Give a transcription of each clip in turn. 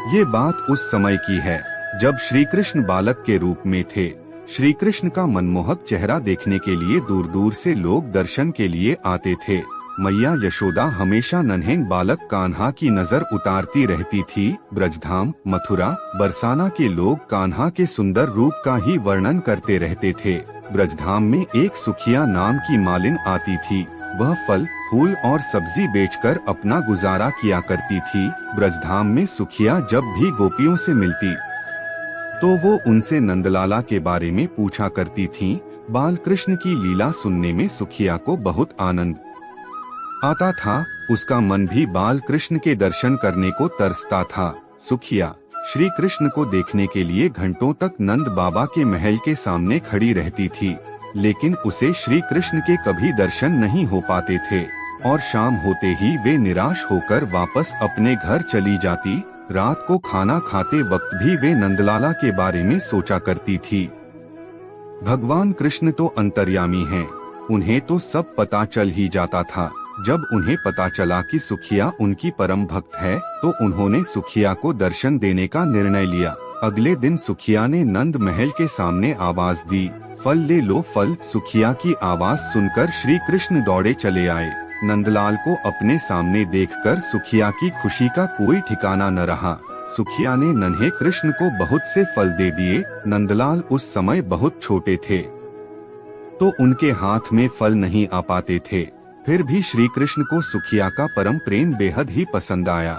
ये बात उस समय की है जब श्री कृष्ण बालक के रूप में थे। श्री कृष्ण का मनमोहक चेहरा देखने के लिए दूर दूर से लोग दर्शन के लिए आते थे। मैया यशोदा हमेशा नन्हे बालक कान्हा की नजर उतारती रहती थी। ब्रजधाम, मथुरा, बरसाना के लोग कान्हा के सुंदर रूप का ही वर्णन करते रहते थे। ब्रजधाम में एक सुखिया नाम की मालिन आती थी। वह फल, फूल और सब्जी बेचकर अपना गुजारा किया करती थी। ब्रजधाम में सुखिया जब भी गोपियों से मिलती तो वो उनसे नंदलाला के बारे में पूछा करती थीं। बाल कृष्ण की लीला सुनने में सुखिया को बहुत आनंद आता था। उसका मन भी बाल कृष्ण के दर्शन करने को तरसता था। सुखिया श्री कृष्ण को देखने के लिए घंटों तक नंद बाबा के महल के सामने खड़ी रहती थी, लेकिन उसे श्री कृष्ण के कभी दर्शन नहीं हो पाते थे और शाम होते ही वे निराश होकर वापस अपने घर चली जाती। रात को खाना खाते वक्त भी वे नंदलाला के बारे में सोचा करती थी। भगवान कृष्ण तो अंतर्यामी हैं, उन्हें तो सब पता चल ही जाता था। जब उन्हें पता चला कि सुखिया उनकी परम भक्त है तो उन्होंने सुखिया को दर्शन देने का निर्णय लिया। अगले दिन सुखिया ने नंद महल के सामने आवाज दी, फल ले लो फल। सुखिया की आवाज सुनकर श्री कृष्ण दौड़े चले आए। नंदलाल को अपने सामने देखकर सुखिया की खुशी का कोई ठिकाना न रहा। सुखिया ने नन्हे कृष्ण को बहुत से फल दे दिए। नंदलाल उस समय बहुत छोटे थे तो उनके हाथ में फल नहीं आ पाते थे। फिर भी श्री कृष्ण को सुखिया का परम प्रेम बेहद ही पसंद आया।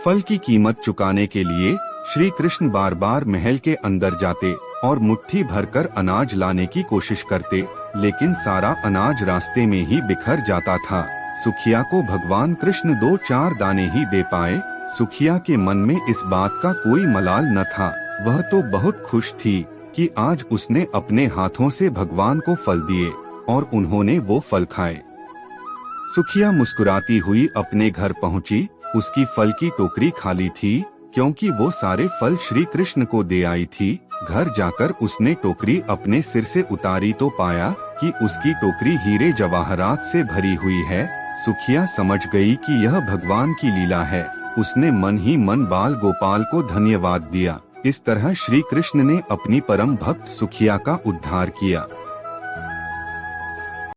फल की कीमत चुकाने के लिए श्री कृष्ण बार बार महल के अंदर जाते और मुट्ठी भरकर अनाज लाने की कोशिश करते, लेकिन सारा अनाज रास्ते में ही बिखर जाता था। सुखिया को भगवान कृष्ण 2-4 दाने ही दे पाए। सुखिया के मन में इस बात का कोई मलाल न था। वह तो बहुत खुश थी कि आज उसने अपने हाथों से भगवान को फल दिए और उन्होंने वो फल खाए। सुखिया मुस्कुराती हुई अपने घर पहुंची। उसकी फल की टोकरी खाली थी क्योंकि वो सारे फल श्री कृष्ण को दे आई थी। घर जाकर उसने टोकरी अपने सिर से उतारी तो पाया कि उसकी टोकरी हीरे जवाहरात से भरी हुई है। सुखिया समझ गई कि यह भगवान की लीला है। उसने मन ही मन बाल गोपाल को धन्यवाद दिया। इस तरह श्री कृष्ण ने अपनी परम भक्त सुखिया का उद्धार किया।